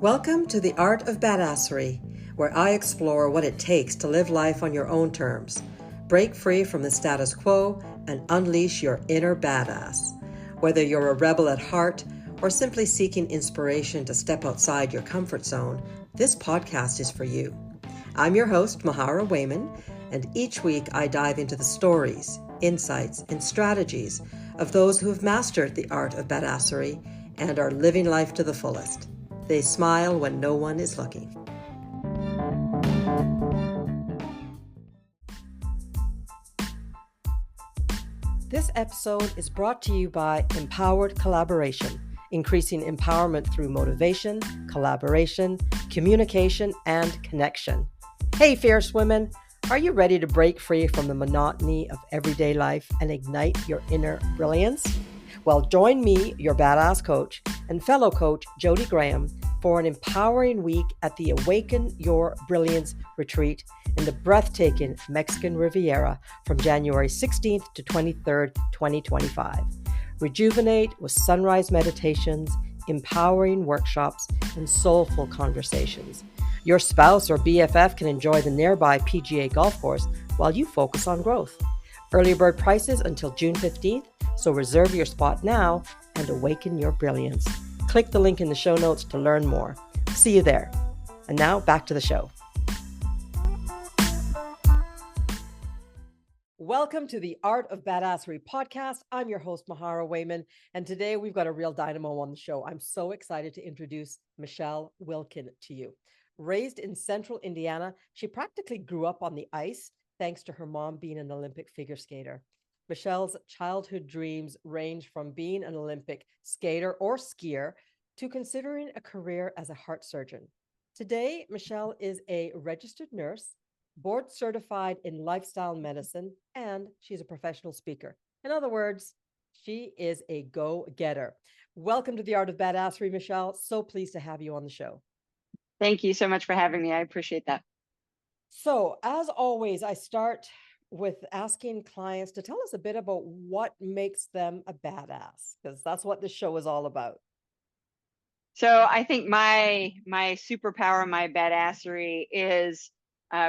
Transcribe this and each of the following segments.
Welcome to the Art of Badassery, where I explore what it takes to live life on your own terms, break free from the status quo, and unleash your inner badass. Whether you're a rebel at heart or simply seeking inspiration to step outside your comfort zone, this podcast is for you. I'm your host, Mahara Wayman, and each week I dive into the stories, insights, and strategies of those who have mastered the art of badassery and are living life to the fullest. They smile when no one is looking. This episode is brought to you by Empowered Collaboration, increasing empowerment through motivation, collaboration, communication, and connection. Hey, fierce women, are you ready to break free from the monotony of everyday life and ignite your inner brilliance? Well, join me, your badass coach, and fellow coach, Jody Graham, for an empowering week at the Awaken Your Brilliance retreat in the breathtaking Mexican Riviera from January 16th to 23rd, 2025. Rejuvenate with sunrise meditations, empowering workshops, and soulful conversations. Your spouse or BFF can enjoy the nearby PGA golf course while you focus on growth. Early bird prices until June 15th, so reserve your spot now and awaken your brilliance. Click the link in the show notes to learn more. See you there. And now back to the show. Welcome to the Art of Badassery podcast. I'm your host, Mahara Wayman, and today we've got a real dynamo on the show. I'm so excited to introduce Michelle Wilkin to you. Raised in central Indiana, she practically grew up on the ice thanks to her mom being an Olympic figure skater. Michelle's childhood dreams range from being an Olympic skater or skier to considering a career as a heart surgeon. Today, Michelle is a registered nurse, board certified in lifestyle medicine, and she's a professional speaker. In other words, she is a go-getter. Welcome to the Art of Badassery, Michelle. So pleased to have you on the show. Thank you so much for having me. I appreciate that. So, as always, I start with asking clients to tell us a bit about what makes them a badass, because that's what this show is all about. So I think my superpower, my badassery is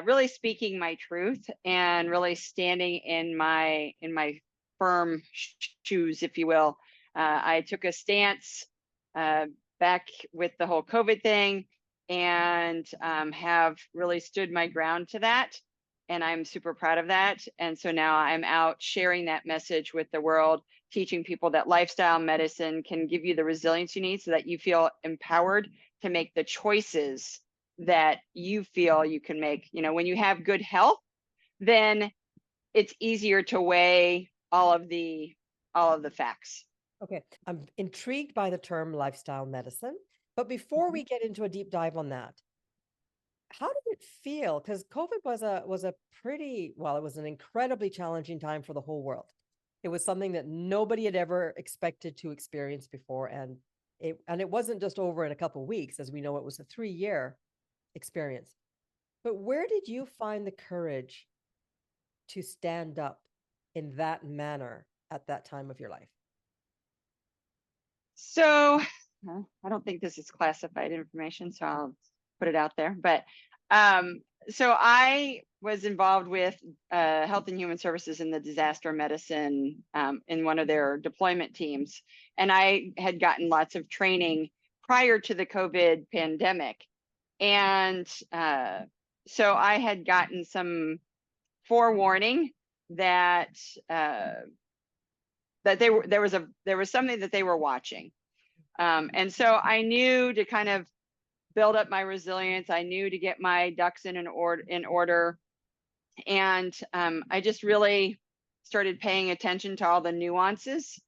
really speaking my truth and really standing in my firm shoes, if you will. I took a stance back with the whole COVID thing and have really stood my ground to that. And I'm super proud of that. And so now I'm out sharing that message with the world, teaching people that lifestyle medicine can give you the resilience you need so that you feel empowered to make the choices that you feel you can make. You know, when you have good health, then it's easier to weigh all of the facts. Okay. I'm intrigued by the term lifestyle medicine, but before we get into a deep dive on that, how did it feel? Because COVID was a pretty, well, it was an incredibly challenging time for the whole world. It was something that nobody had ever expected to experience before, and it wasn't just over in a couple of weeks, as we know, it was a 3-year experience. But where did you find the courage to stand up in that manner at that time of your life? So I don't think this is classified information, so I'll put it out there. But so I was involved with Health and Human Services in the disaster medicine in one of their deployment teams. And I had gotten lots of training prior to the COVID pandemic. And so I had gotten some forewarning that there was something that they were watching. And so I knew to kind of build up my resilience. I knew to get my ducks in order. And I just really started paying attention to all the nuances.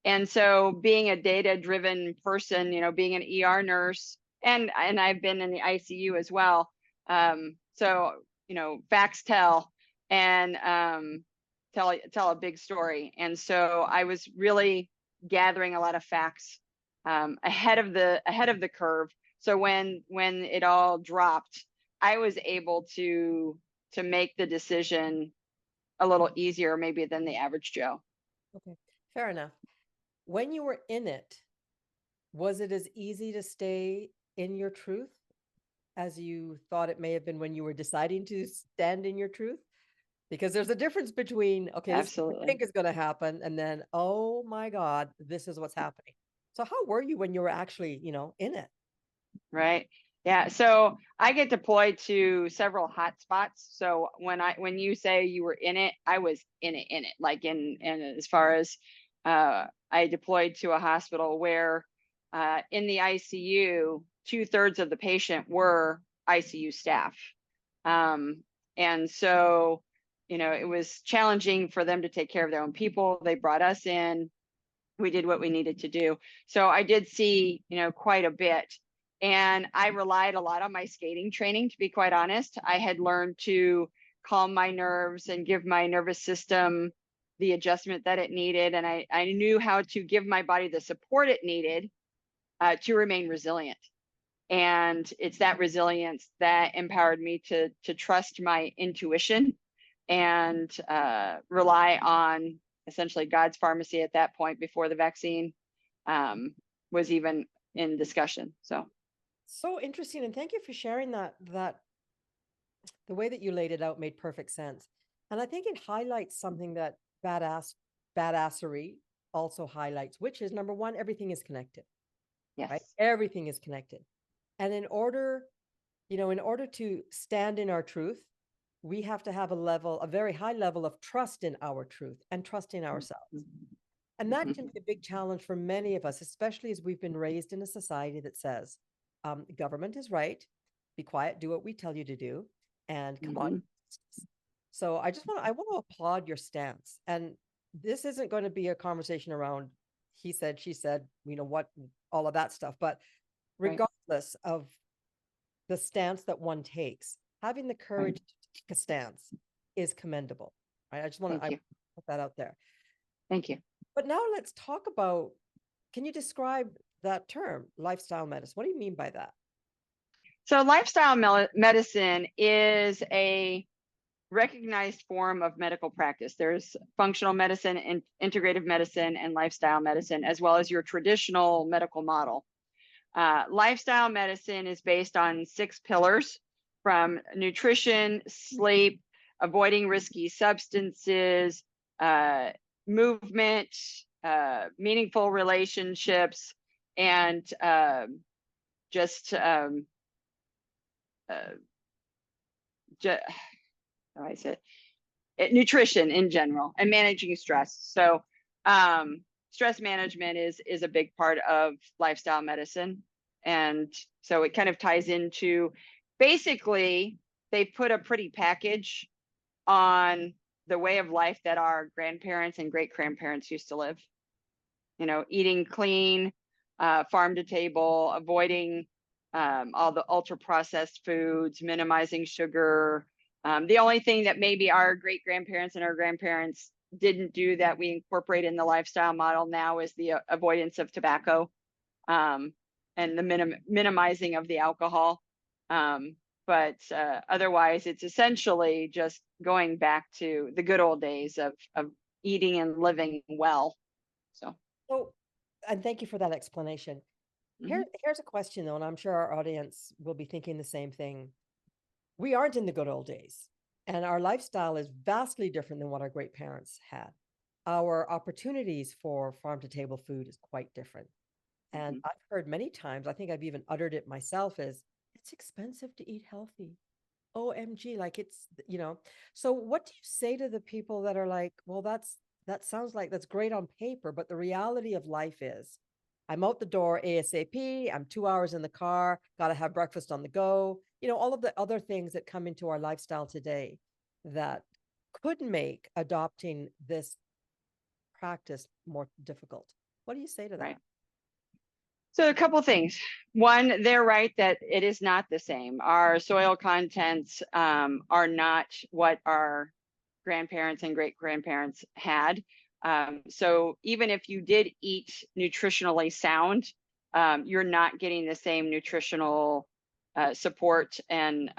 And so being a data-driven person, you know, being an ER nurse, and I've been in the ICU as well. So, you know, facts tell, and tell a big story. And so I was really gathering a lot of facts ahead of the curve. So when it all dropped, I was able to make the decision a little easier maybe than the average Joe. Okay, fair enough. When you were in it, was it as easy to stay in your truth as you thought it may have been when you were deciding to stand in your truth? Because there's a difference between, okay, this is what I Absolutely. think is going to happen, and then, oh my God, this is what's happening. So how were you when you were actually, in it? Right. Yeah. So I get deployed to several hot spots. So when you say you were in it, I was in it. Like in as far as I deployed to a hospital where in the ICU, 2/3 of the patient were ICU staff. Um, and so, it was challenging for them to take care of their own people. They brought us in. We did what we needed to do. So I did see, quite a bit. And I relied a lot on my skating training, to be quite honest. I had learned to calm my nerves and give my nervous system the adjustment that it needed. And I knew how to give my body the support it needed to remain resilient. And it's that resilience that empowered me to trust my intuition and rely on essentially God's pharmacy at that point before the vaccine was even in discussion. So interesting. And thank you for sharing that the way that you laid it out made perfect sense. And I think it highlights something that badassery also highlights, which is number one, everything is connected, yes. right? Everything is connected. And in order to stand in our truth, we have to have a very high level of trust in our truth and trust in ourselves. And that can be a big challenge for many of us, especially as we've been raised in a society that says, government is right, be quiet, do what we tell you to do, and come on. So I want to applaud your stance. And this isn't going to be a conversation around he said, she said, what, all of that stuff. But regardless of the stance that one takes, having the courage to take a stance is commendable. Right? I just want to put that out there. Thank you. But now let's talk about, can you describe that term, lifestyle medicine? What do you mean by that? So lifestyle medicine is a recognized form of medical practice. There's functional medicine and integrative medicine and lifestyle medicine, as well as your traditional medical model. Lifestyle medicine is based on 6 pillars from nutrition, sleep, avoiding risky substances, movement, meaningful relationships, and just how I said nutrition in general and managing stress. So stress management is a big part of lifestyle medicine. And so it kind of ties into, basically, they put a pretty package on the way of life that our grandparents and great grandparents used to live. Eating clean, farm to table, avoiding all the ultra processed foods, minimizing sugar. The only thing that maybe our great grandparents and our grandparents didn't do that we incorporate in the lifestyle model now is the avoidance of tobacco and the minimizing of the alcohol. But otherwise, it's essentially just going back to the good old days of eating and living well. So, and thank you for that explanation. Here's a question, though, and I'm sure our audience will be thinking the same thing. We aren't in the good old days, and our lifestyle is vastly different than what our great parents had. Our opportunities for farm to table food is quite different. And I've heard many times, I think I've even uttered it myself, is it's expensive to eat healthy. OMG, like So what do you say to the people that are like, well, that sounds like that's great on paper, but the reality of life is I'm out the door ASAP. I'm 2 hours in the car, got to have breakfast on the go. All of the other things that come into our lifestyle today that could make adopting this practice more difficult. What do you say to that? Right. So a couple things. One, they're right that it is not the same. Our soil contents are not what our grandparents and great grandparents had. So even if you did eat nutritionally sound, you're not getting the same nutritional support and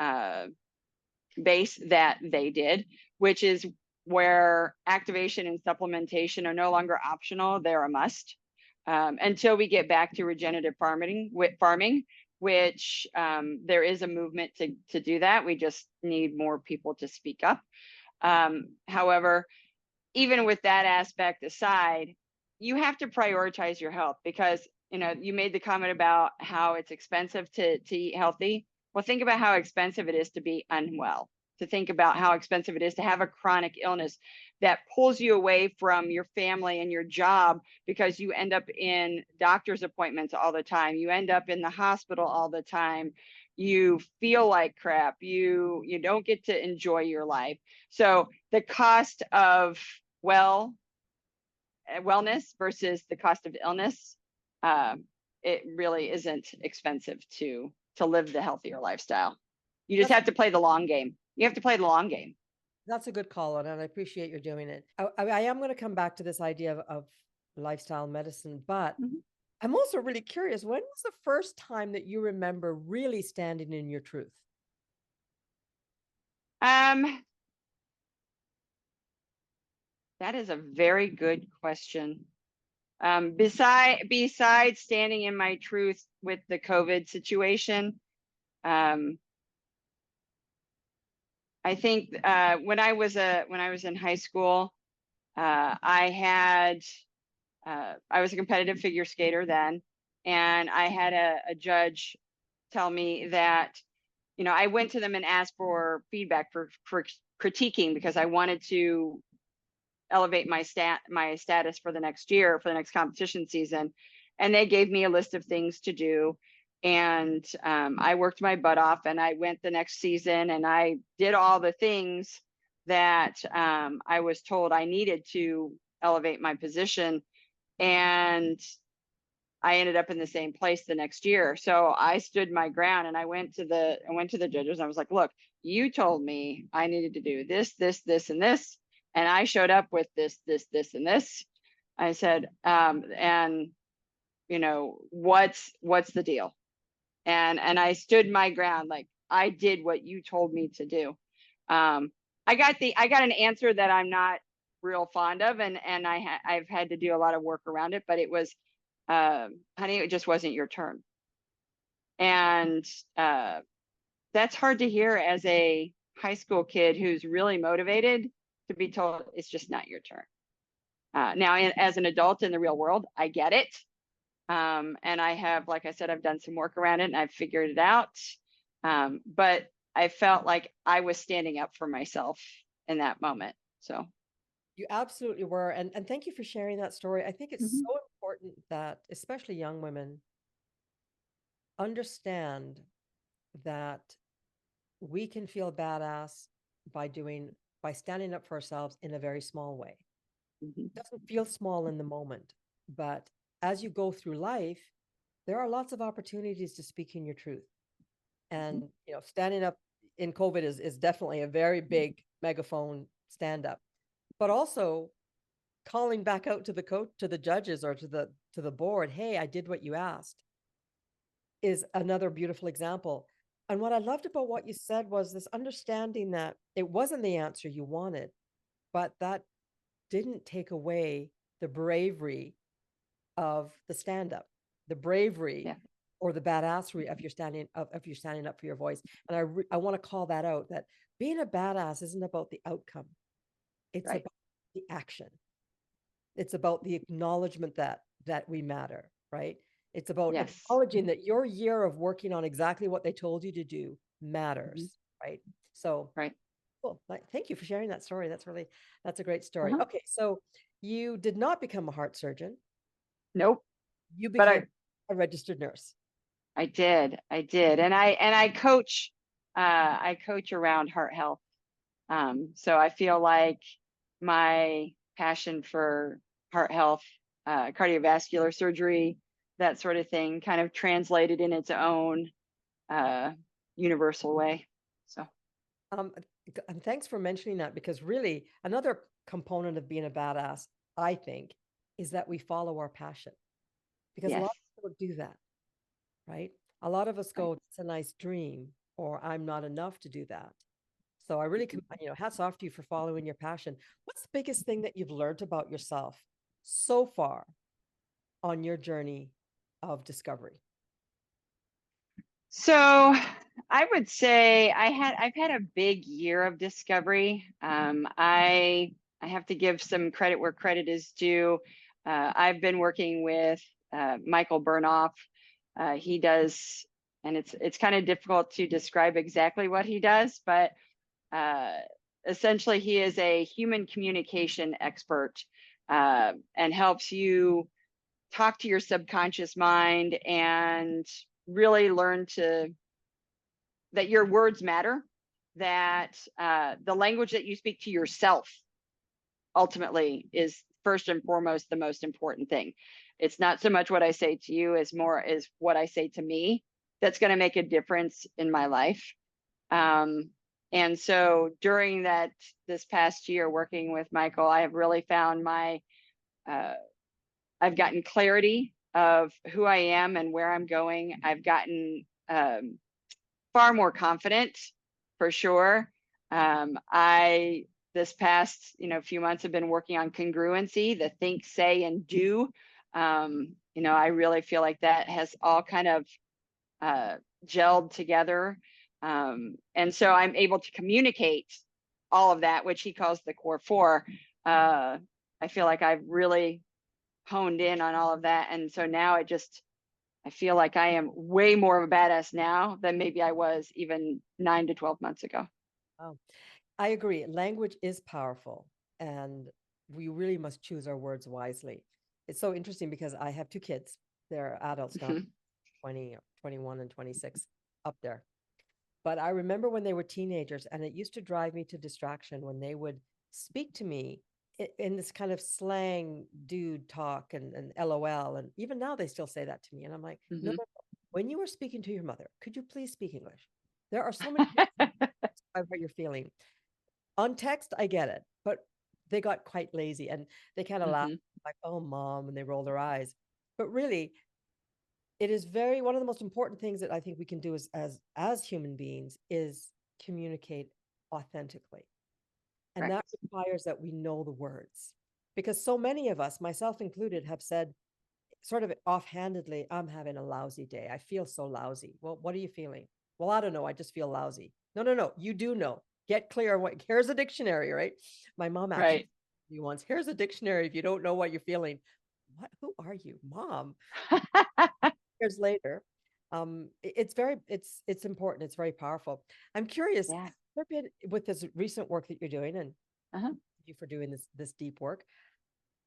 base that they did, which is where activation and supplementation are no longer optional, they're a must. Until we get back to regenerative farming, which there is a movement to do that. We just need more people to speak up. However, even with that aspect aside, you have to prioritize your health because, you made the comment about how it's expensive to eat healthy. Well, think about how expensive it is to be unwell, to think about how expensive it is to have a chronic illness that pulls you away from your family and your job because you end up in doctor's appointments all the time. You end up in the hospital all the time. You feel like crap. You don't get to enjoy your life. So the cost of wellness versus the cost of illness, it really isn't expensive to live the healthier lifestyle. You just That's have to play the long game. You have to play the long game. that's a good call, and I appreciate you're doing it. I am going to come back to this idea of lifestyle medicine, but Mhm. I'm also really curious. When was the first time that you remember really standing in your truth? Um, that is a very good question. Besides standing in my truth with the COVID situation, um, I think when I was in high school, I was a competitive figure skater then, and I had a judge tell me that, I went to them and asked for feedback for critiquing because I wanted to elevate my status for the next year, for the next competition season. And they gave me a list of things to do. And I worked my butt off, and I went the next season and I did all the things that I was told I needed to elevate my position. And I ended up in the same place the next year. So I stood my ground, and I went to the judges. And I was like, look, you told me I needed to do this, this, this, and this. And I showed up with this, this, this, and this. I said, and what's the deal? And I stood my ground. Like, I did what you told me to do. I got an answer that I'm not real fond of, and I've had to do a lot of work around it, but it was, honey, it just wasn't your turn. And that's hard to hear as a high school kid who's really motivated, to be told it's just not your turn. Now, as an adult in the real world, I get it. And I have, like I said, I've done some work around it and I've figured it out. But I felt like I was standing up for myself in that moment. So, You absolutely were. And thank you for sharing that story. I think it's mhm. so important that, especially young women, understand that we can feel badass by standing up for ourselves in a very small way. Mhm. It doesn't feel small in the moment, but as you go through life, there are lots of opportunities to speak in your truth. Mhm. And standing up in COVID is definitely a very big megaphone stand up. But also calling back out to the coach, to the judges, or to the board, hey, I did what you asked, is another beautiful example. And what I loved about what you said was this understanding that it wasn't the answer you wanted, but that didn't take away the bravery of the stand up, the bravery Yeah. or the badassery of your standing up for your voice. And I want to call that out, that being a badass isn't about the outcome. It's Right. about the action. It's about the acknowledgement that we matter, right? It's about Yes. acknowledging that your year of working on exactly what they told you to do Mhm. matters, right? So Right. cool. Thank you for sharing that story. That's a great story. Uh-huh. Okay, so you did not become a heart surgeon. Nope. You But became a registered nurse. I did. And I coach around heart health. So I feel like my passion for heart health, cardiovascular surgery, that sort of thing, kind of translated in its own uh, universal way. So, Um, and thanks for mentioning that, because really another component of being a badass, I think, is that we follow our passion, because a yes, lot of people do that, right? A lot of us right. go, it's a nice dream, or I'm not enough to do that. So I really, Mhm. hats off to you for following your passion. What's the biggest thing that you've learned about yourself so far on your journey of discovery? So I would say I've had a big year of discovery. I have to give some credit where credit is due. I've been working with Michael Burnoff. He does, and it's kind of difficult to describe exactly what he does, but uh, essentially he is a human communication expert, and helps you talk to your subconscious mind and really learn to that your words matter, that the language that you speak to yourself ultimately is first and foremost the most important thing. It's not so much what I say to you as more is what I say to me that's going to make a difference in my life. um, and so during this past year working with Michael, I have really found uh, I've gotten clarity of who I am and where I'm going. I've gotten far more confident, for sure. I this past few months have been working on congruency, the think, say, and do. I really feel like that has all kind of uh, gelled together, and so I'm able to communicate all of that, which he calls the core four. I feel like I've really honed in on all of that, and so now I feel like I am way more of a badass now than maybe I was even 9 to 12 months ago. Oh, I agree. Language is powerful, and we really must choose our words wisely. It's so interesting because I have two kids. They're adults now, Mhm. 20, 21 and 26, up there. But I remember when they were teenagers, and it used to drive me to distraction when they would speak to me in this kind of slang dude talk and LOL. And even now they still say that to me. And I'm like, no, Mhm. no, no. When you were speaking to your mother, could you please speak English? There are so many ways to describe how you're feeling. On text, I get it, but they got quite lazy and they kind of laughed Mhm. like, oh, mom, and they roll their eyes. But really, it is very one of the most important things that I think we can do as human beings is communicate authentically. And that Correct. requires that we know the words. Because so many of us, myself included, have said sort of offhandedly, I'm having a lousy day. I feel so lousy. Well, what are you feeling? Well, I don't know. I just feel lousy. No, no, no. You do know. Get clear on what here's a dictionary, right? My mom actually Right. me once, here's a dictionary if you don't know what you're feeling. What who are you, mom? Years later. It's very it's important. It's very powerful. I'm curious, Yeah. have there been with this recent work that you're doing, and Uh-huh. thank you for doing this deep work.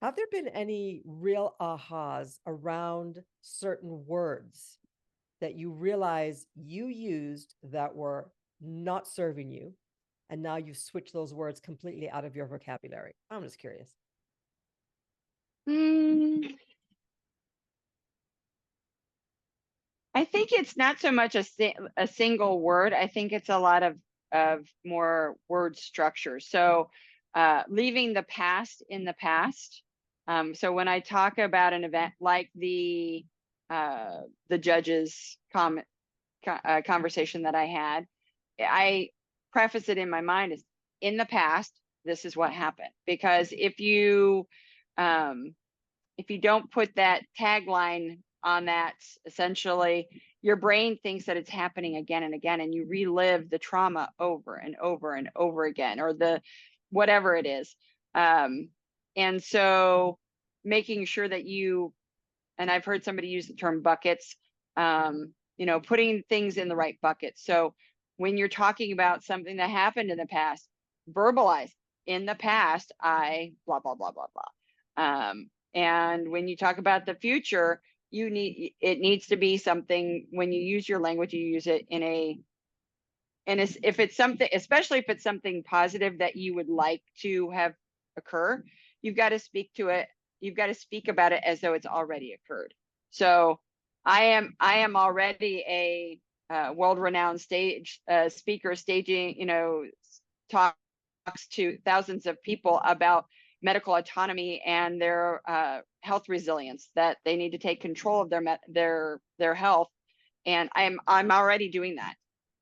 Have there been any real ahas around certain words that you realize you used that were not serving you, and now you've switched those words completely out of your vocabulary? I'm just curious. Mm, I think it's not so much a single word. I think it's a lot of more word structure. So leaving the past in the past. So when I talk about an event like the judge's conversation that I had, I preface it in my mind as in the past, this is what happened. Because um, if you don't put that tagline on that, essentially your brain thinks that it's happening again and again, and you relive the trauma over and over and over again, or the whatever it is. And so making sure that and I've heard somebody use the term buckets, putting things in the right buckets. So when you're talking about something that happened in the past, verbalize in the past, I blah, blah, blah, blah, blah. And when you talk about the future, it needs to be something. When you use your language, you use it if it's something, especially if it's something positive that you would like to have occur, you've got to speak to it. You've got to speak about it as though it's already occurred. So I am already a world-renowned stage speaker, staging, talks to thousands of people about medical autonomy and their health resilience, that they need to take control of their health. And I'm already doing that.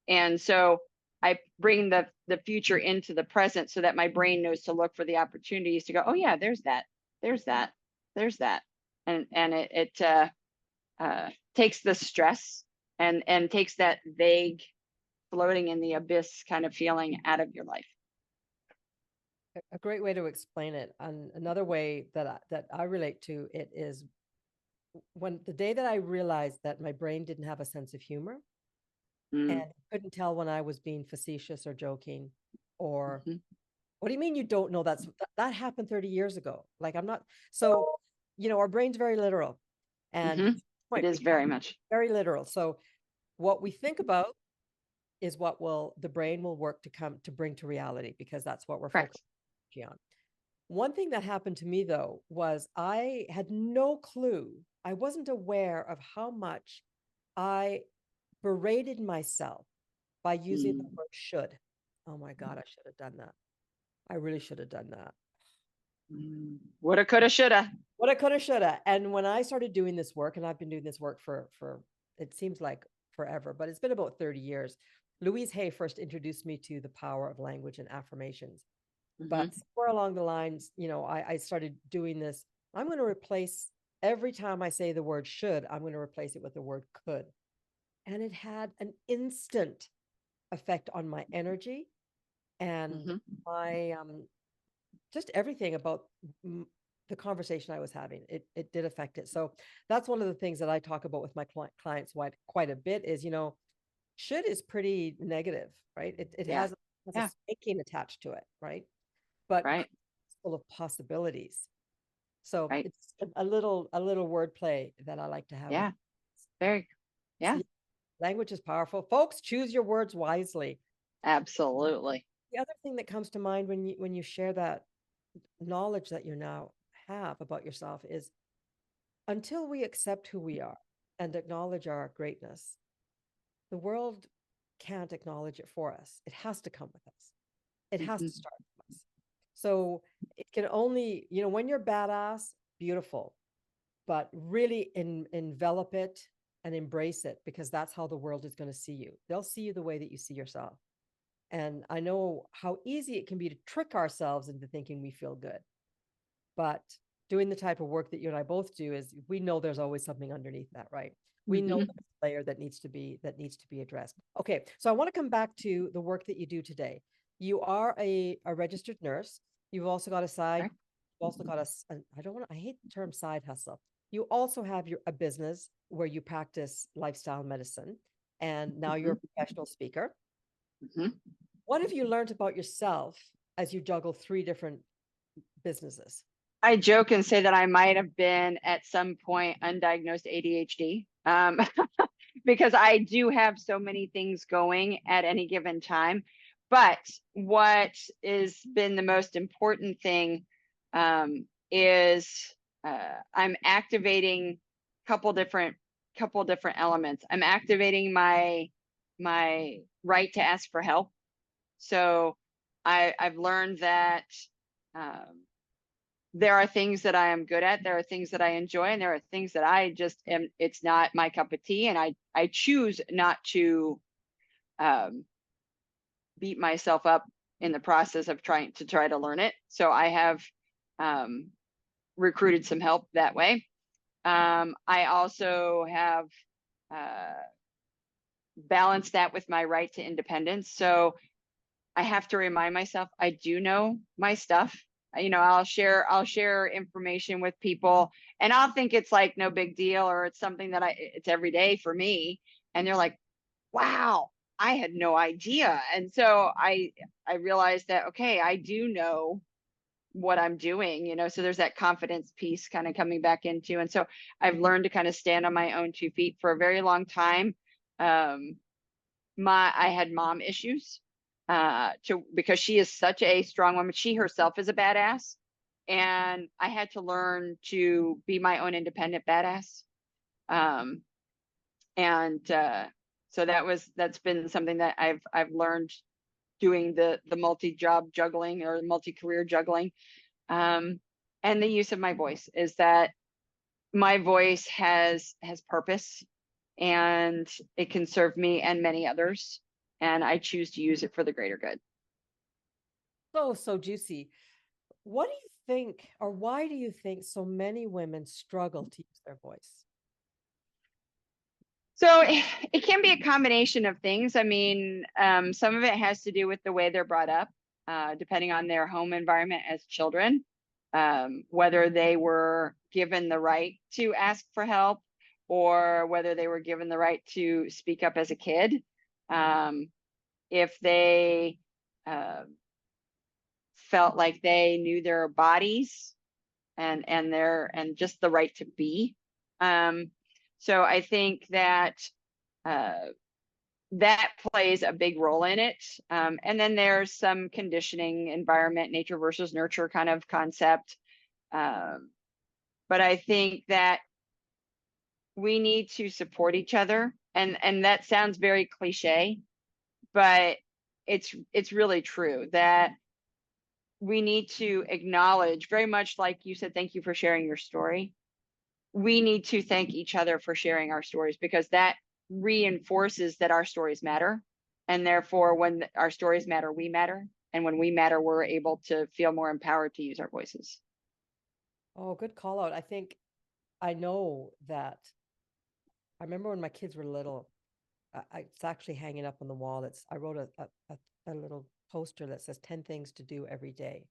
And so I bring the future into the present so that my brain knows to look for the opportunities to go, oh yeah, there's that, there's that, there's that. And it takes the stress and takes that vague floating in the abyss kind of feeling out of your life. A great way to explain it. And another way that I relate to it is when the day that I realized that my brain didn't have a sense of humor and couldn't tell when I was being facetious or joking, or what do you mean you don't know that happened 30 years ago? Like I'm not so, our brain's very literal, and It is very much very literal. So what we think about is what the brain will work to bring to reality, because that's what we're correct. focusing on. One thing that happened to me though was I had no clue. I wasn't aware of how much I berated myself by using the word should. Oh my God, I should have done that. I really should have done that. Woulda, coulda, shoulda. What I coulda, shoulda. And when I started doing this work, and I've been doing this work for it seems like forever, but it's been about 30 years. Louise Hay first introduced me to the power of language and affirmations. But somewhere along the lines, I started doing this. I'm going to replace every time I say the word should, I'm going to replace it with the word could. And it had an instant effect on my energy and my just everything about the conversation I was having. It did affect it. So that's one of the things that I talk about with my clients quite a bit is, should is pretty negative, right? It has a spanking attached to it, right? But it's full of possibilities. So it's a little wordplay that I like to have. Yeah. Very. Yeah. So language is powerful. Folks, choose your words wisely. Absolutely. The other thing that comes to mind when you share that knowledge that you now have about yourself is, until we accept who we are and acknowledge our greatness, the world can't acknowledge it for us. It has to come with us. It has to start with us. So it can only, when you're badass, beautiful, but really envelop it and embrace it, because that's how the world is going to see you. They'll see you the way that you see yourself. And I know how easy it can be to trick ourselves into thinking we feel good. But doing the type of work that you and I both do is, we know there's always something underneath that, right? We know the layer that needs to be addressed. Okay, so I want to come back to the work that you do today. You are a registered nurse. You've also got a side. You've also got I hate the term side hustle. You also have a business where you practice lifestyle medicine, and now you're a professional speaker. What have you learned about yourself as you juggle 3 different businesses? I joke and say that I might have been at some point undiagnosed ADHD, because I do have so many things going at any given time. But what has been the most important thing is I'm activating a couple different elements. I'm activating my right to ask for help. So I've learned that there are things that I am good at, there are things that I enjoy, and there are things that I just am, it's not my cup of tea. And I choose not to beat myself up in the process of trying to learn it. So I have recruited some help that way. I also have balanced that with my right to independence. So I have to remind myself I do know my stuff. I'll share information with people, and I'll think it's like no big deal, or it's something that it's every day for me. And they're like, wow, I had no idea. And so I realized that, okay, I do know what I'm doing, so there's that confidence piece kind of coming back into. And so I've learned to kind of stand on my own 2 feet. For a very long time, I had mom issues, because she is such a strong woman. She herself is a badass. And I had to learn to be my own independent badass. So that's been something that I've learned doing the multi-job juggling, or multi-career juggling. And the use of my voice is that my voice has purpose, and it can serve me and many others. And I choose to use it for the greater good. So juicy. What do you think, or why do you think so many women struggle to use their voice? So it can be a combination of things. I mean, some of it has to do with the way they're brought up, depending on their home environment as children, whether they were given the right to ask for help or whether they were given the right to speak up as a kid. If they felt like they knew their bodies and just the right to be. So I think that uh, that plays a big role in it. And then there's some conditioning, environment, nature versus nurture kind of concept. But I think that we need to support each other, and that sounds very cliche, but it's really true that we need to acknowledge, very much like you said, thank you for sharing your story. We need to thank each other for sharing our stories, because that reinforces that our stories matter. And therefore, when our stories matter, we matter. And when we matter, we're able to feel more empowered to use our voices. Oh, good call out. I think I know that I remember when my kids were little, it's actually hanging up on the wall. I wrote a little poster that says 10 things to do every day.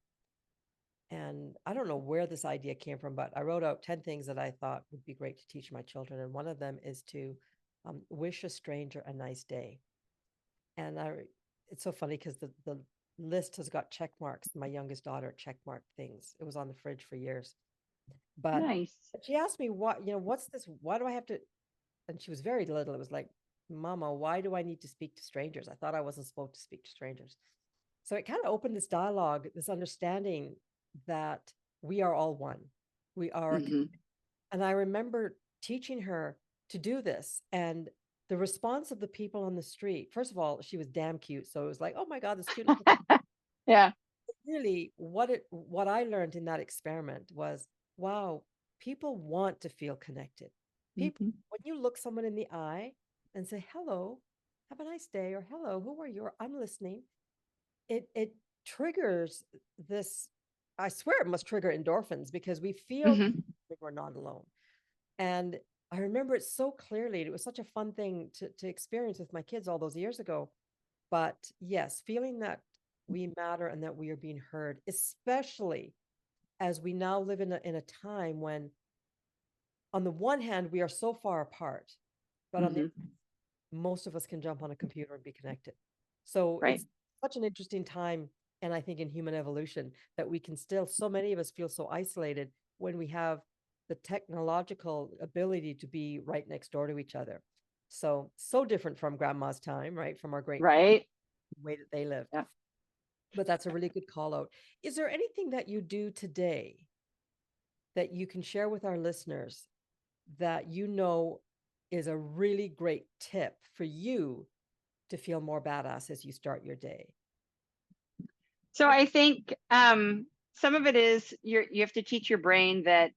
And I don't know where this idea came from, but I wrote out 10 things that I thought would be great to teach my children. And one of them is to wish a stranger a nice day. And it's so funny because the list has got check marks. My youngest daughter check mark things. It was on the fridge for years. But Nice. she asked me, what's this? Why do I have to? And she was very little. It was like, Mama, why do I need to speak to strangers? I thought I wasn't supposed to speak to strangers. So it kind of opened this dialogue, this understanding that we are all one. We are, Mm-hmm. and I remember teaching her to do this. And the response of the people on the street, first of all, she was damn cute. So it was like, oh my God, this cute. Yeah. Really, what I learned in that experiment was, wow, people want to feel connected. People, Mm-hmm. when you look someone in the eye and say, hello, have a nice day, or hello, who are you? Or I'm listening, it triggers this. I swear it must trigger endorphins because we feel Mm-hmm. like we're not alone. And I remember it so clearly. It was such a fun thing to experience with my kids all those years ago. But yes, feeling that we matter and that we are being heard, especially as we now live in a time when, on the one hand, we are so far apart, but on the Mm-hmm. most of us can jump on a computer and be connected. So Right. it's such an interesting time. And I think in human evolution that we can still, so many of us feel so isolated when we have the technological ability to be right next door to each other. So different from grandma's time, right? From our great Right. way that they lived. Yeah. But that's a really good call out. Is there anything that you do today that you can share with our listeners that you know is a really great tip for you to feel more badass as you start your day? So I think some of it is you have to teach your brain that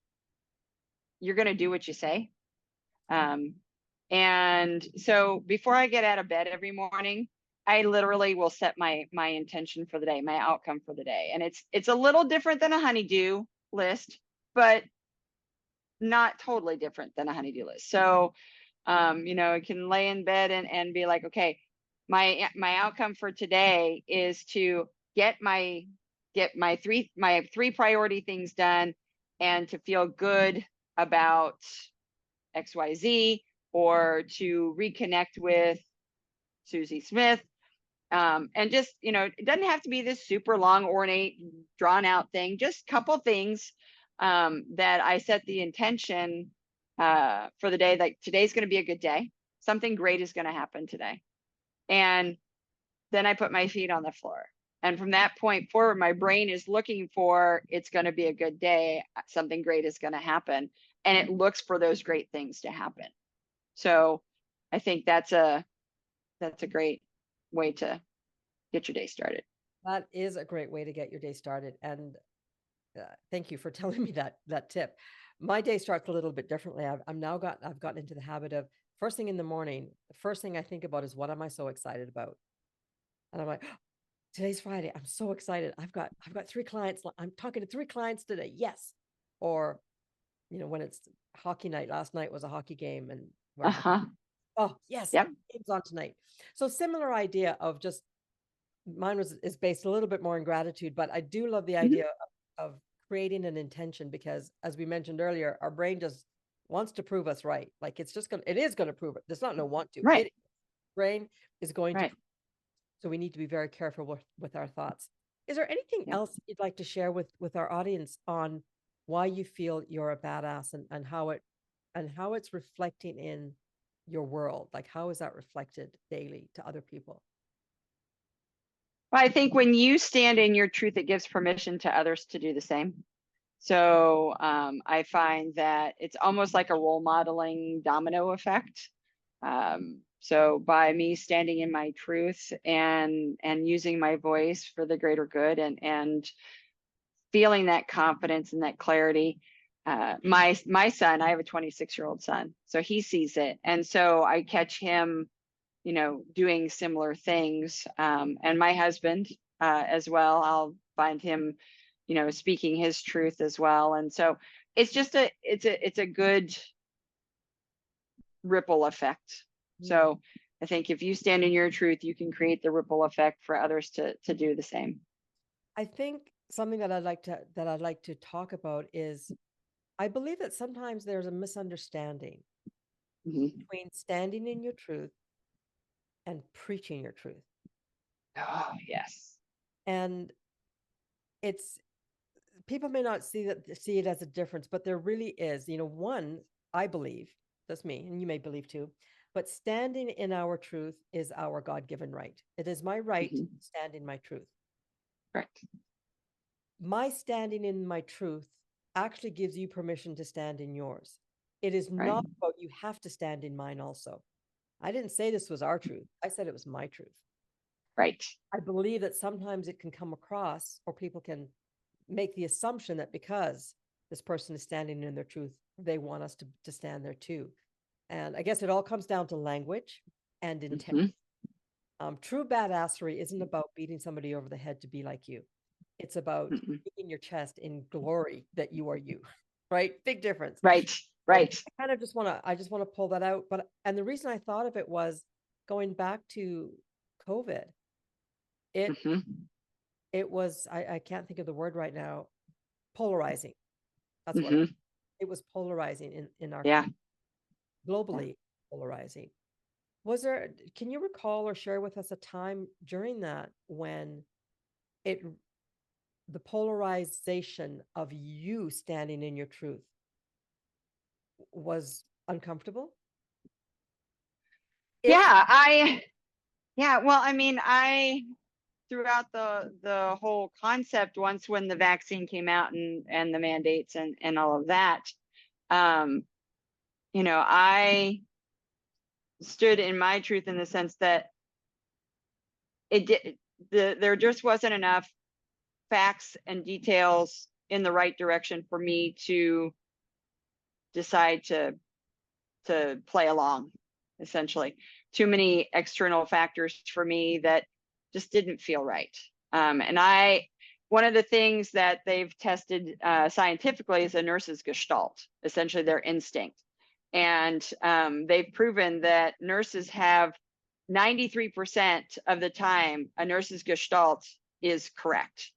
you're going to do what you say. Um, and so before I get out of bed every morning, I literally will set my intention for the day, my outcome for the day. And it's a little different than a honeydew list, but not totally different than a honeydew list. So I can lay in bed and be like, okay, my outcome for today is to get my three priority things done and to feel good about XYZ, or to reconnect with Susie Smith. And just, it doesn't have to be this super long, ornate, drawn out thing, just a couple things that I set the intention for the day. Like, today's going to be a good day. Something great is going to happen today. And then I put my feet on the floor. And from that point forward, my brain is looking for, it's going to be a good day. Something great is going to happen. And it looks for those great things to happen. So I think that's a great way to get your day started. That is a great way to get your day started. And thank you for telling me that tip. My day starts a little bit differently. I've gotten into the habit of first thing in the morning, the first thing I think about is what am I so excited about? And I'm like, oh, today's Friday. I'm so excited. I've got three clients. I'm talking to three clients today. Yes. Or, when it's hockey night, last night was a hockey game and we're Uh-huh. Oh, yes. Yep. Games on tonight. So similar idea of just mine is based a little bit more in gratitude, but I do love the Mhm. idea of creating an intention because as we mentioned earlier, our brain just wants to prove us right. Like it is gonna prove it. There's not no want to. Right. It brain is going to Right. so we need to be very careful with our thoughts. Is there anything Yep. else you'd like to share with our audience on why you feel you're a badass and how it's reflecting in your world? Like how is that reflected daily to other people? Well, I think when you stand in your truth, it gives permission to others to do the same. So I find that it's almost like a role modeling domino effect. So by me standing in my truth and using my voice for the greater good and feeling that confidence and that clarity, my son, I have a 26-year-old son, so he sees it, and so I catch him, doing similar things. And my husband as well, I'll find him, speaking his truth as well. And so it's a good ripple effect. Mm. So I think if you stand in your truth, you can create the ripple effect for others to do the same. I think something that I'd like to talk about is I believe that sometimes there's a misunderstanding Mhm. between standing in your truth and preaching your truth. Oh, yes. And it's people may not see it as a difference, but there really is. One, I believe, that's me, and you may believe too, but standing in our truth is our God-given right. It is my right to Mhm. stand in my truth. Correct. My standing in my truth actually gives you permission to stand in yours. It is Right. not about you have to stand in mine also. I didn't say this was our truth. I said it was my truth. Right. I believe that sometimes it can come across or people can make the assumption that because this person is standing in their truth, they want us to stand there too. And I guess it all comes down to language and intent. Hmm. True badassery isn't about beating somebody over the head to be like you. It's about Hmm. beating your chest in glory that you are you, right? Big difference. Right. So Right. I just want to pull that out. And the reason I thought of it was going back to COVID. It Hmm. it was I can't think of the word right now. Polarizing. That's what Hmm. it was polarizing in our Yeah. country, Yeah. globally polarizing. Can you recall or share with us a time during that when it the polarization of you standing in your truth was uncomfortable? If Yeah. Yeah. Well, I mean, throughout the whole concept, once when the vaccine came out and the mandates and all of that, um, I stood in my truth in the sense that it did there just wasn't enough facts and details in the right direction for me to decide to play along, essentially. Too many external factors for me that just didn't feel right. And one of the things that they've tested scientifically is a nurse's gestalt, essentially their instinct. And they've proven that nurses have 93% of the time, a nurse's gestalt is correct.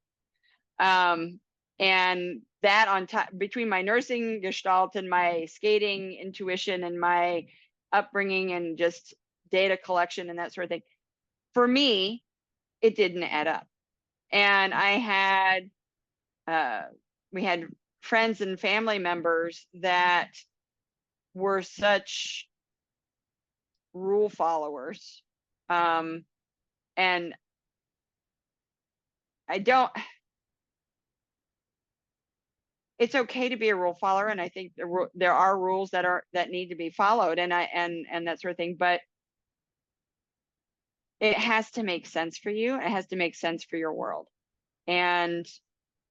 Um, and that on top between my nursing gestalt and my skating intuition and my upbringing and just data collection and that sort of thing, for me, it didn't add up. And uh, we had friends and family members that were such rule followers. And I don't, it's okay to be a rule follower, and I think there are rules that need to be followed, and that sort of thing. But it has to make sense for you. It has to make sense for your world. And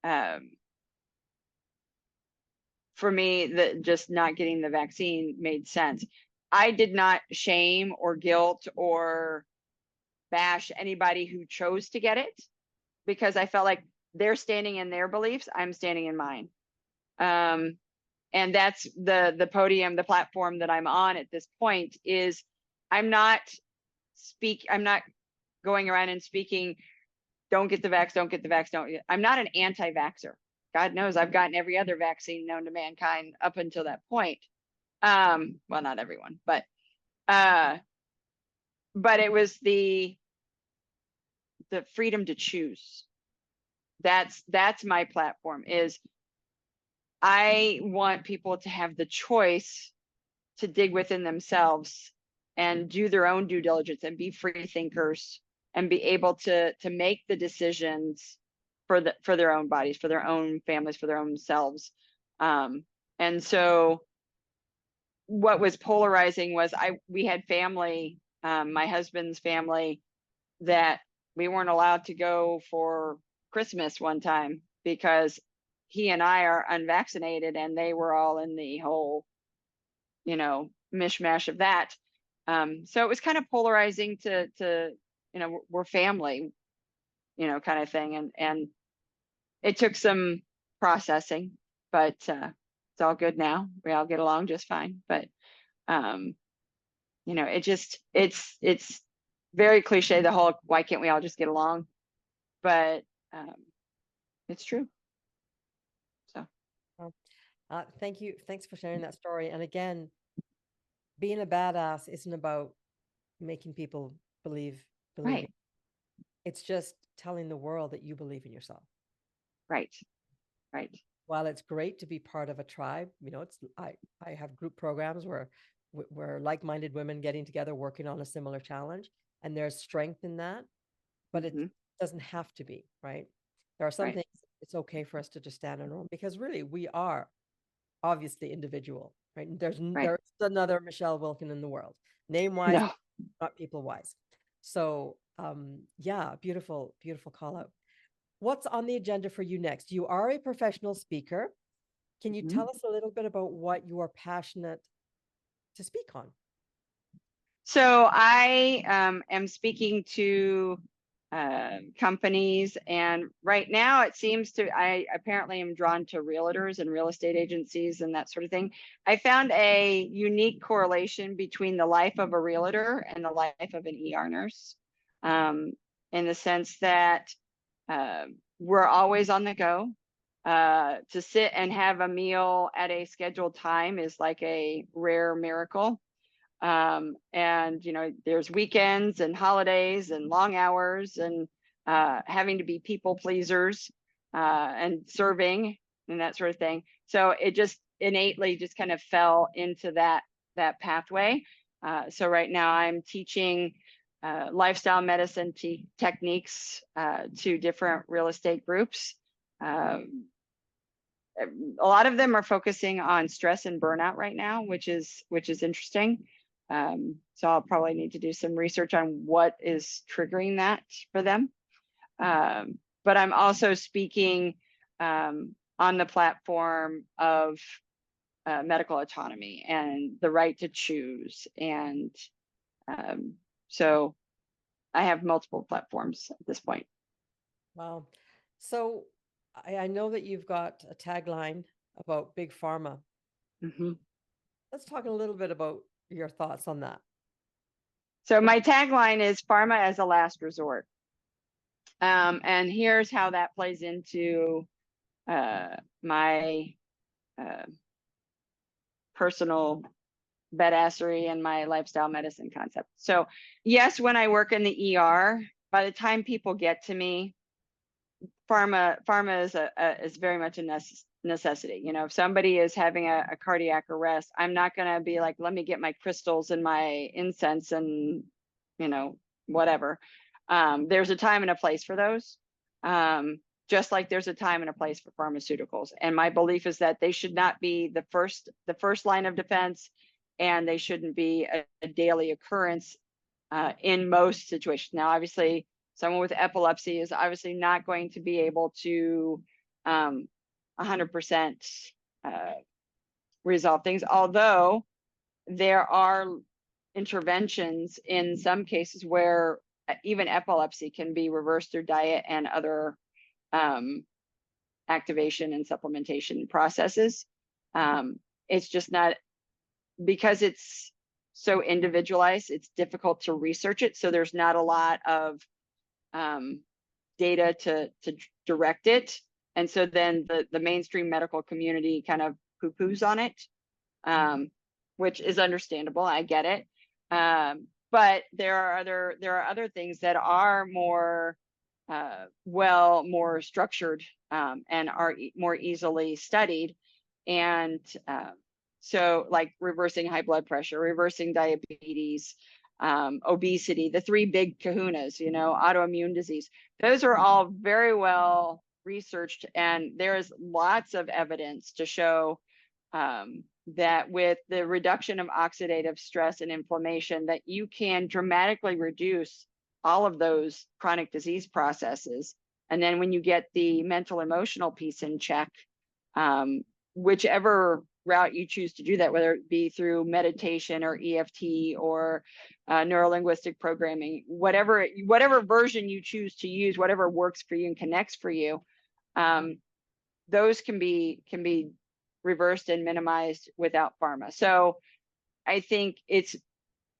um, for me, just not getting the vaccine made sense. I did not shame or guilt or bash anybody who chose to get it because I felt like they're standing in their beliefs. I'm standing in mine. Um, and that's the podium, the platform that I'm on at this point is I'm not I'm not going around and speaking, don't get the vax, don't get the vax, I'm not an anti-vaxxer. God knows I've gotten every other vaccine known to mankind up until that point. Well, not everyone, but it was the freedom to choose. That's my platform. Is I want people to have the choice to dig within themselves and do their own due diligence and be free thinkers and be able to make the decisions for their own bodies, for their own families, for their own selves. And so what was polarizing was we had family, my husband's family, that we weren't allowed to go for Christmas one time because he and I are unvaccinated, and they were all in the whole, mishmash of that. So it was kind of polarizing to we're family, kind of thing. And it took some processing, but it's all good now. We all get along just fine. But it's very cliche, the whole why can't we all just get along? But it's true. So Well, thank you. Thanks for sharing that story. And again, being a badass isn't about making people believe right, it's just telling the world that you believe in yourself. right. While it's great to be part of a tribe, I have group programs where like-minded women getting together working on a similar challenge, and there's strength in that, but it doesn't have to be, right? There are some things it's okay for us to just stand on our own, because really we are obviously individual, right? And there's another Michelle Wilkin in the world, name-wise, No. not people-wise. So yeah, beautiful call out. What's on the agenda for you next? You are a professional speaker. Can you tell us a little bit about what you are passionate to speak on? So I am speaking to companies, and right now it seems I apparently am drawn to realtors and real estate agencies and that sort of thing. I found a unique correlation between the life of a realtor and the life of an ER nurse, in the sense that we're always on the go. To sit and have a meal at a scheduled time is like a rare miracle. And there's weekends and holidays and long hours and having to be people pleasers and serving and that sort of thing. So it just innately just kind of fell into that pathway. So right now I'm teaching lifestyle medicine techniques to different real estate groups. A lot of them are focusing on stress and burnout right now, which is interesting. So I'll probably need to do some research on what is triggering that for them. But I'm also speaking on the platform of medical autonomy and the right to choose. And so I have multiple platforms at this point. Wow. So I know that you've got a tagline about big pharma. Let's talk a little bit about your thoughts on that. So my tagline is pharma as a last resort. And here's how that plays into my personal badassery and my lifestyle medicine concept. So yes, when I work in the ER, by the time people get to me, pharma is very much a necessity. If somebody is having a cardiac arrest, I'm not going to be like, let me get my crystals and my incense and whatever. There's a time and a place for those, just like there's a time and a place for pharmaceuticals. And my belief is that they should not be the first line of defense, and they shouldn't be a daily occurrence in most situations. Now, obviously, someone with epilepsy is obviously not going to be able to 100% resolve things, although there are interventions in some cases where even epilepsy can be reversed through diet and other activation and supplementation processes. It's just not, because it's so individualized, it's difficult to research it. So there's not a lot of data to direct it. And so then the mainstream medical community kind of poo-poos on it, which is understandable. I get it. But there are other things that are more more structured, and are more easily studied. And so like reversing high blood pressure, reversing diabetes, obesity, the three big kahunas, autoimmune disease, those are all very well researched. And there is lots of evidence to show that with the reduction of oxidative stress and inflammation, that you can dramatically reduce all of those chronic disease processes. And then when you get the mental emotional piece in check, whichever route you choose to do that, whether it be through meditation or EFT or neurolinguistic programming, whatever version you choose to use, whatever works for you and connects for you, those can be reversed and minimized without pharma. So I think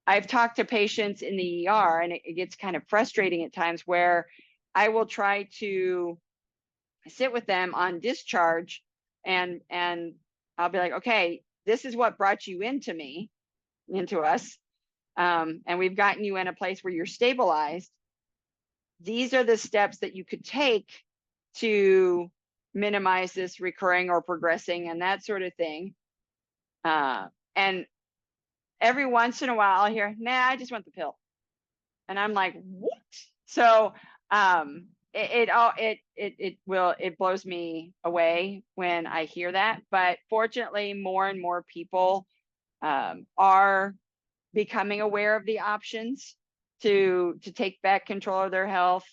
I've talked to patients in the ER, and it gets kind of frustrating at times, where I will try to sit with them on discharge, and I'll be like, okay, this is what brought you into us. And we've gotten you in a place where you're stabilized. These are the steps that you could take to minimize this recurring or progressing and that sort of thing. And every once in a while I'll hear, nah, I just want the pill. And I'm like, what? So it blows me away when I hear that. But fortunately, more and more people are becoming aware of the options to take back control of their health.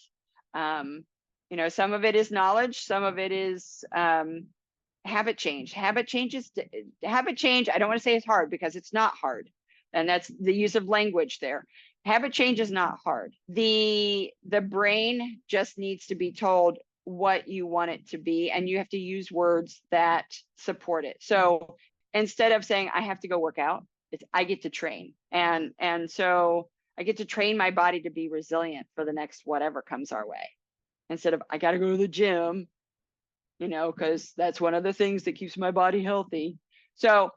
Some of it is knowledge, some of it is habit change. Habit change, I don't want to say it's hard, because it's not hard. And that's the use of language there. Habit change is not hard. The brain just needs to be told what you want it to be, and you have to use words that support it. So instead of saying I have to go work out, it's I get to train. And so I get to train my body to be resilient for the next whatever comes our way, instead of I got to go to the gym, because that's one of the things that keeps my body healthy. So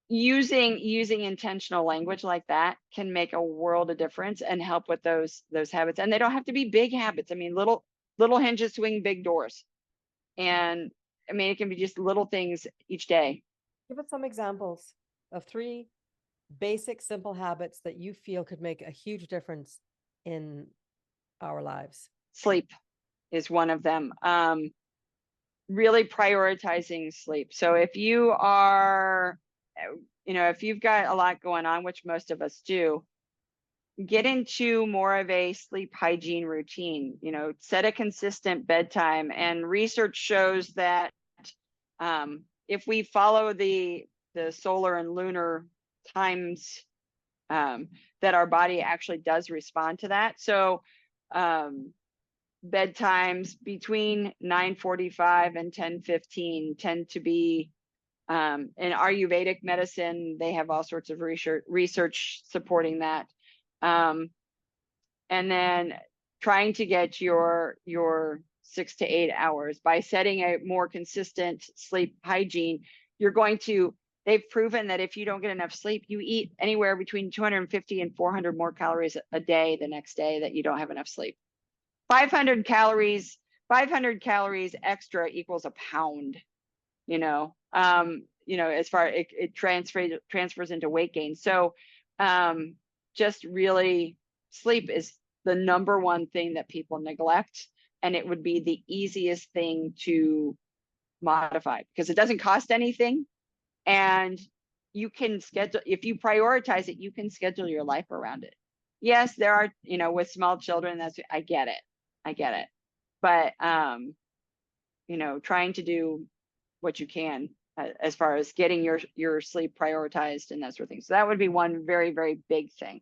using intentional language like that can make a world of difference and help with those habits. And they don't have to be big habits. I mean, little hinges swing big doors. And I mean, it can be just little things each day. Give us some examples of 3 basic, simple habits that you feel could make a huge difference in our lives. Sleep is one of them. Really prioritizing sleep. So if you are, if you've got a lot going on, which most of us do, get into more of a sleep hygiene routine. Set a consistent bedtime. And research shows that if we follow the solar and lunar times, that our body actually does respond to that. So bedtimes between 9:45 and 10:15 tend to be, in Ayurvedic medicine, they have all sorts of research supporting that. And then trying to get your 6 to 8 hours by setting a more consistent sleep hygiene. They've proven that if you don't get enough sleep, you eat anywhere between 250 and 400 more calories a day the next day that you don't have enough sleep. 500 calories extra equals a pound, as far it transfers into weight gain. So just really, sleep is the number one thing that people neglect, and it would be the easiest thing to modify because it doesn't cost anything. And you can schedule, if you prioritize it, you can schedule your life around it. Yes, there are, with small children, I get it. But, trying to do what you can as far as getting your sleep prioritized and that sort of thing. So that would be one very, very big thing.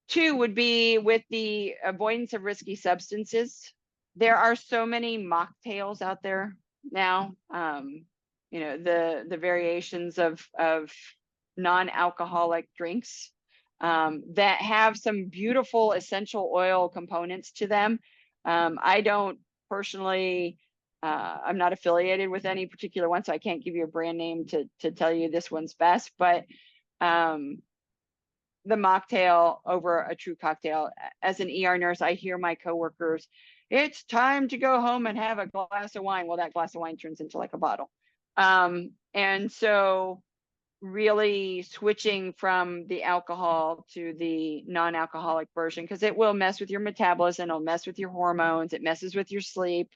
2 would be with the avoidance of risky substances. There are so many mocktails out there now. The variations of non-alcoholic drinks that have some beautiful essential oil components to them. I don't personally, I'm not affiliated with any particular one, so I can't give you a brand name to tell you this one's best, but the mocktail over a true cocktail. As an ER nurse, I hear my coworkers, it's time to go home and have a glass of wine. Well, that glass of wine turns into like a bottle. And so really switching from the alcohol to the non-alcoholic version, because it will mess with your metabolism, it'll mess with your hormones, it messes with your sleep.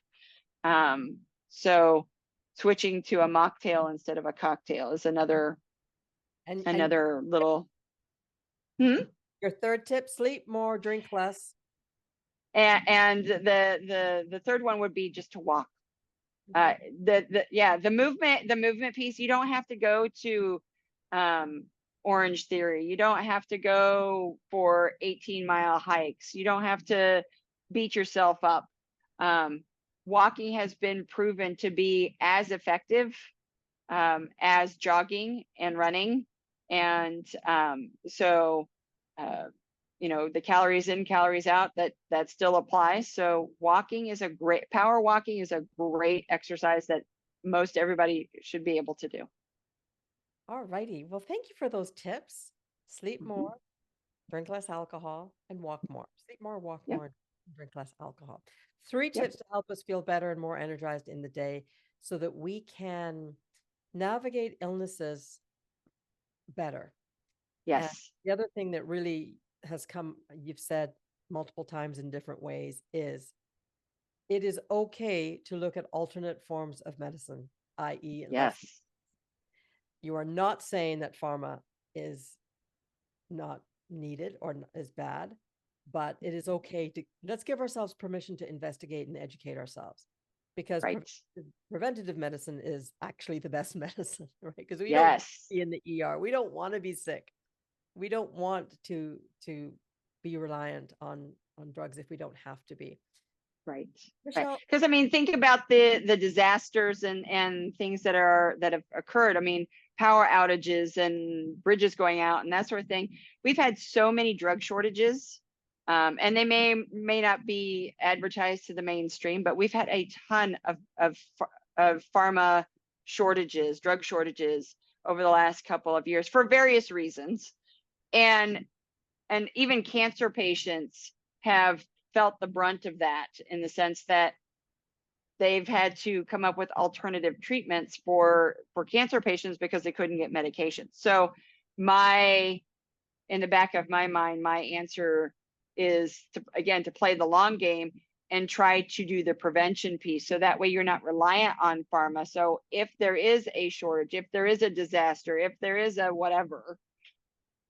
So switching to a mocktail instead of a cocktail is another And little. your third tip: sleep more, drink less. And the third one would be just to walk. The movement piece, you don't have to go to Orange Theory. You don't have to go for 18-mile hikes. You don't have to beat yourself up. Walking has been proven to be as effective as jogging and running. And so the calories in, calories out, that still applies. So power walking is a great exercise that most everybody should be able to do. All righty. Well, thank you for those tips. Sleep more, drink less alcohol, and walk more. Sleep more, walk more, drink less alcohol. 3 tips to help us feel better and more energized in the day so that we can navigate illnesses better. Yes. And the other thing that really has come, you've said multiple times in different ways, is it is okay to look at alternate forms of medicine, i.e., yes, you are not saying that pharma is not needed or is bad, but it is okay to, let's give ourselves permission to investigate and educate ourselves, because preventative medicine is actually the best medicine, right? Because we don't want to be in the ER. We don't want to be sick. We don't want to be reliant on drugs if we don't have to be. Right. Michelle, because I mean, think about the disasters and things that have occurred. I mean, power outages and bridges going out and that sort of thing. We've had so many drug shortages, and they may not be advertised to the mainstream, but we've had a ton of pharma shortages, drug shortages over the last couple of years for various reasons. And even cancer patients have felt the brunt of that, in the sense that they've had to come up with alternative treatments for cancer patients because they couldn't get medication. So in the back of my mind, my answer is to play the long game and try to do the prevention piece. So that way you're not reliant on pharma. So if there is a shortage, if there is a disaster, if there is a whatever,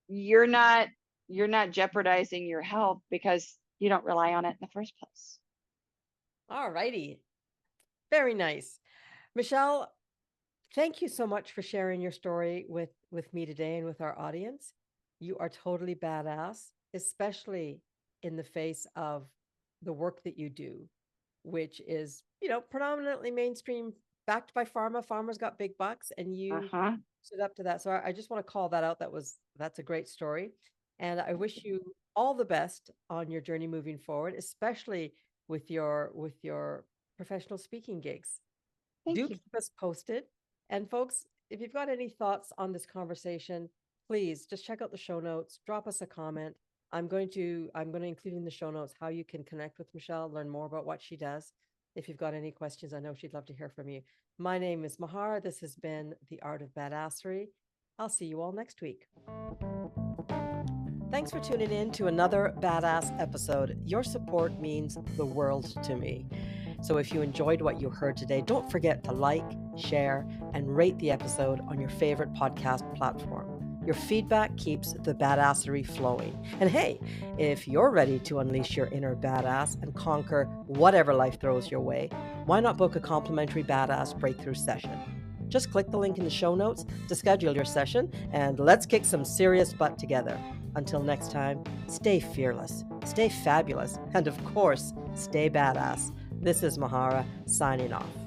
you're not jeopardizing your health because you don't rely on it in the first place. All righty. Very nice. Michelle, thank you so much for sharing your story with me today and with our audience. You are totally badass, especially in the face of the work that you do, which is, predominantly mainstream, backed by pharma. Pharma's got big bucks, and you stood up to that. So I just want to call that out. That's a great story. And I wish you all the best on your journey moving forward, especially with your professional speaking gigs. Thank you. Keep us posted. And folks, if you've got any thoughts on this conversation, please just check out the show notes, drop us a comment. I'm going to include in the show notes how you can connect with Michelle, learn more about what she does. If you've got any questions, I know she'd love to hear from you. My name is Mahara. This has been The Art of Badassery. I'll see you all next week. Thanks for tuning in to another badass episode. Your support means the world to me. So if you enjoyed what you heard today, don't forget to like, share, and rate the episode on your favorite podcast platform. Your feedback keeps the badassery flowing. And hey, if you're ready to unleash your inner badass and conquer whatever life throws your way, why not book a complimentary badass breakthrough session? Just click the link in the show notes to schedule your session, and let's kick some serious butt together. Until next time, stay fearless, stay fabulous, and of course, stay badass. This is Mahara signing off.